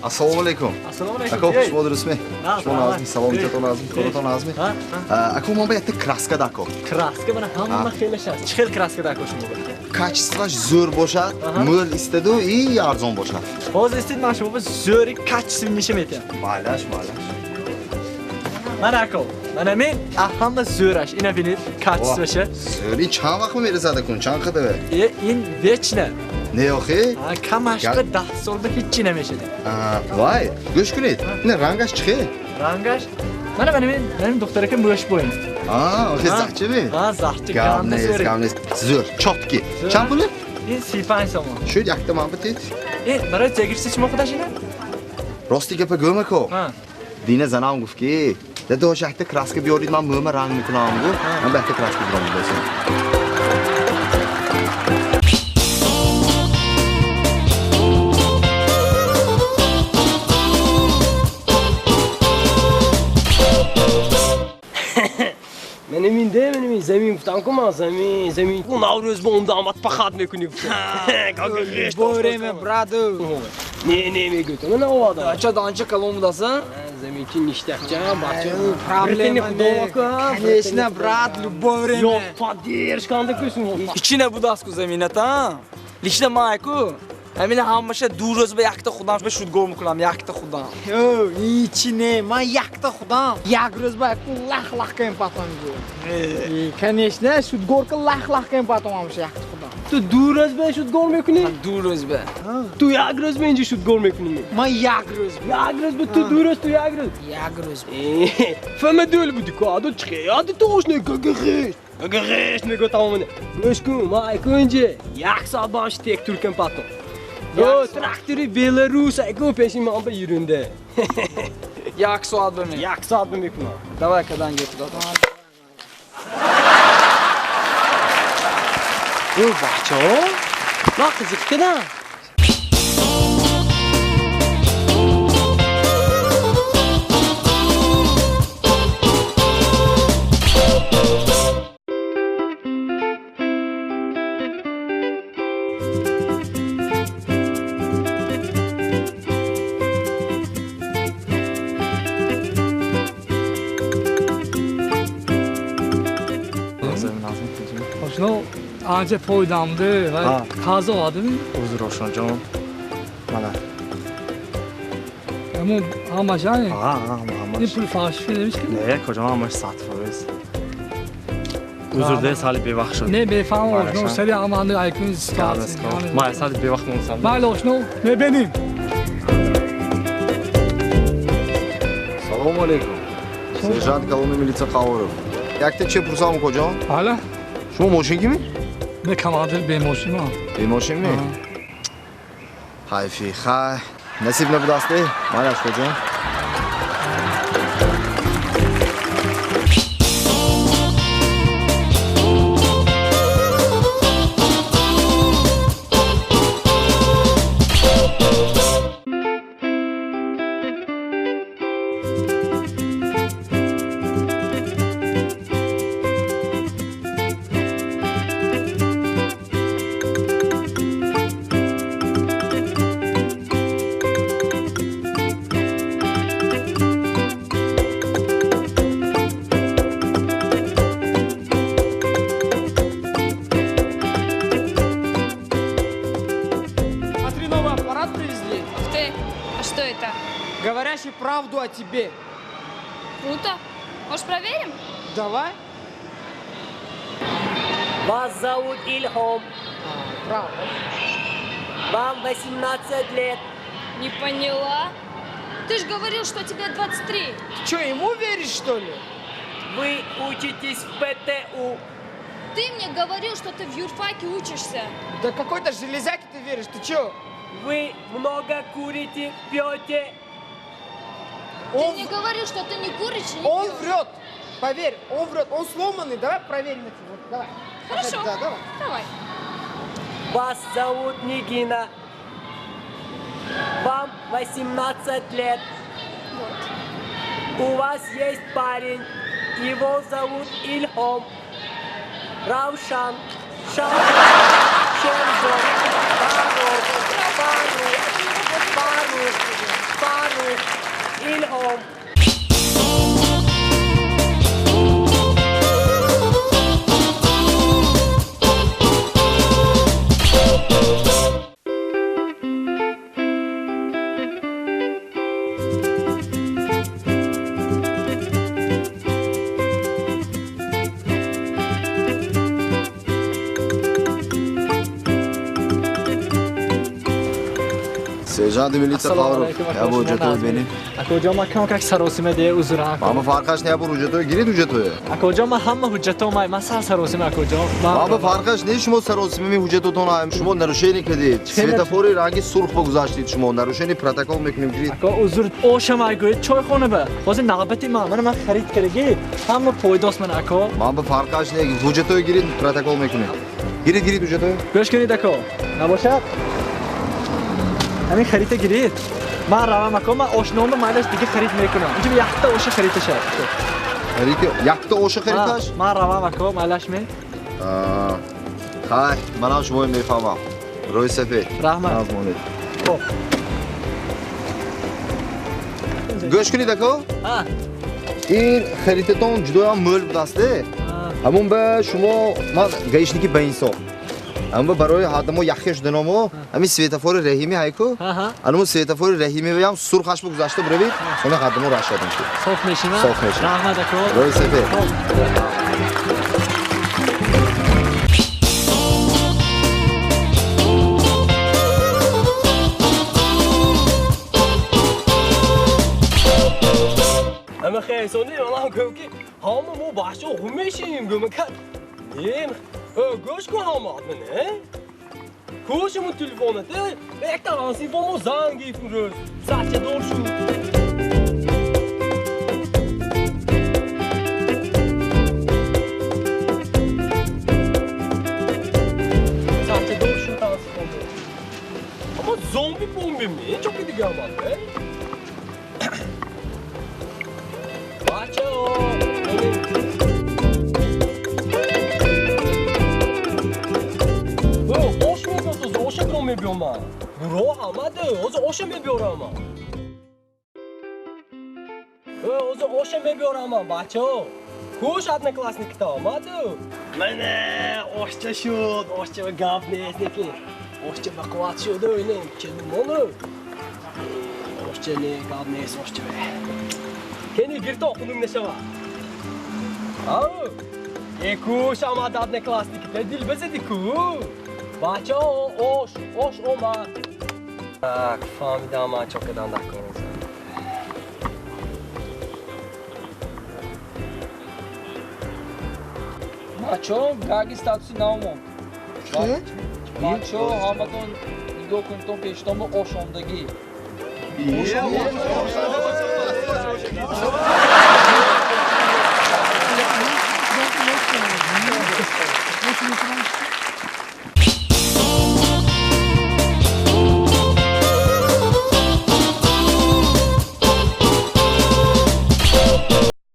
Assalomu alaykum. Assalomu alaykum. Aka, xush bo'ldingizmi? Shalom. Salom chatonazmi, ko'ratan azmi. Aka, men bu yerda kraska dako. Kraska mana hamma xilashadi. Ikki xil kraska dako shunga bo'ladi. Kачество zo'r bo'lsa, mo'l istadi и arzon bo'lsa. Hozir istaydi mana shu zo'ri kачественный nishim aytyapti. Maylash. Mana aka, mana men hamma zo'rash, ina bilir kачествоsi. Zo'ri chang vaqtmi berisada kun, chang qadava. In vechna. Ne yo'qi? Kamashqa 10 solda hech nemeshadi. Voy, go'shkunit. Ne rangash chiqi? Rangash? Mana benim doktor aka mo'sh bo'yin. O'sha zahchimi? Zahchi Gamnes. Zo'r, chotki. Chang puli? In sipan so'm. Shu yakta mabtit. Bara tegirsiz mo'qdashina? Rosti gapa go'mako. Dina zanam gufki. Da do'shakda kraska biyorid men mo'ma rangni qilaman-ku. Men bu yerda kraska bilaman deysan. من زمین گفتم کما زمین اون نوروز با اون داماد پخات میکنی Boreme brado. نه میگفتم من آواده Dancha kolomdasın? زمین کی نیشتکچم بچه Problema ne? Конечно, брат, любое время. Yok поддержканда көсün İçine bu dasku zeminat ha. Lishda mayku. Emine hammaşa duroz be yakta khudam be shudgor mukulam yakta khudam. Yo, içine ma yakta khudam. Yakroz be lах kaim patam go. Конечно, shudgor ka lach kaim patam hammaşa yakta khudam. تو دور از به شد گل میکنی؟ Duroz be. تو یک روز به اینجا شد گل میکنی؟ Ma yakroz be. یک روز به تو دور از تو یک روز Yakroz be. فهم دل بودی که آدو چخی آدو توش گگخش نگو تمامونه گوش کن ما ایکو اینجا یک ساعت باش تک ترکم پاتو yo traktörü Belarus ایکو پیشی من به یرونده Yak suat be mi? یک ساعت به میکنم Davay kadan getir adam. او بچه ها ما قزیق کدن Şunu anca poydamdı ve taze oldu mu? Uzr olsun canım. Mana. Ama yani Ama. ne pul fahiş demiş ki? Ne kocaman ama satıyoruz. Uzr de sali bir vakit. Ne beyefendi olsun, seri amandı aykın Skalnes istatsın. ko. Ma sali bir vakit olsam. Mal olsun, ne benim? Assalomu alaykum. Serjant kolonni militsiya Qavorov. Yakta che pursam ko'jon? Hala? Shuma moshinkimi? Ne kamadır benim olsun mu? Bemoshinmi? Hayfi, hay. Nasib ne budasti? Maylash ko'jon. Смотри, новый аппарат привезли. Ух ты, а что это? Говорящий правду о тебе. Круто. Может, проверим? Давай. Вас зовут Ильхом. Правда. Вам 18 лет. Не поняла. Ты же говорил, что тебе 23. Ты что, ему веришь, что ли? Вы учитесь в ПТУ. Ты мне говорил, что ты в юрфаке учишься. Да какой-то железяке ты веришь, ты что? Вы много курите, пьете. Ты мне говорил, что ты не куришь и не Он пьешь. врет. Поверь, он врет. Он сломанный. Давай проверим это. Вот, давай. Хорошо. Да, давай. Давай. Вас зовут Нигина. Вам 18 лет. Вот. У вас есть парень. Его зовут Ильхом. Равшан. Шензон. Фарук. Sejant militsiya Favrov. Ya bu hujjatoy beni. Akajon man kam kak sarosima de uzran. Mama farqash ne bu hujjatoy? Girid hujjatoy. Akajon man hamma hujjatomay man sarosima akajon. Mama farqash ne شما سراسیمه حجتتون هم شما نروشنی کردید سویتافوری رنگی سرخ بگذاشتید شما نروشنی پروتکل میکنیم گرید اکا حضور اوشمای گوید چای خونه به باز نقبتی من خرید کردگی همه پویداست من اکا من به فرقش نه حجتوی گرید پروتکل میکنیم گرید حجتوی گوش کنید اکا نباشد همین خرید گرید من روام اکا من آشنام به مایلش دیگه خرید میکنم اینجا به یخت اوش خریدش خرید یخت اوش خریدش من روام اکا مایلش می خیر منم شما میفهمم روی سفید رحمت نازمانید گوش کنید اکا این خریدتون جدا هم مول بودسته همون به شما من گیشنیکی به این سال همون برای آدمو یخش دنامو همین سویتافور رحیمی هایکو همون سویتافور رحیمی بیام سرخش بگذاشته بروید اون آدمو رشد میشه صاف میشینه صاف میشه رحمت اکا روی سفید اما خیسونی والله که همه مو باشو خمیشیم گم کرد نیم گوش کن همه منه کوشمون تلفنته یک تا آنسی با مو زنگی فروز ساعت دور شو ساعت دور شو تانسی فروز اما زومبی بومبی می çok دیگه آمده Macho! Hoş mu yapıyorsunuz? Hoşa krom yapıyorum ben. Bro hamadı. O zaman hoşa mı yapıyorum ama? O zaman hoşa mı yapıyorum ama? Macho! Kuş adına klasnik tamam hadi. Mene hoşça şut, hoşça ve gap ne ki? Hoşça bakıvat şut öyle. Kendim onu. Hoşça ne gap ne hoşça be. Kendi girdi okudum ne şava. Au. Ku şama dadne klasik de dil bezedi ku. Bacho oş oma. Tak, fami dama çok edan da konuşsa. Macho, gagi statusi naumon. Macho, hamaton nigo kunton peştombo oşomdagi.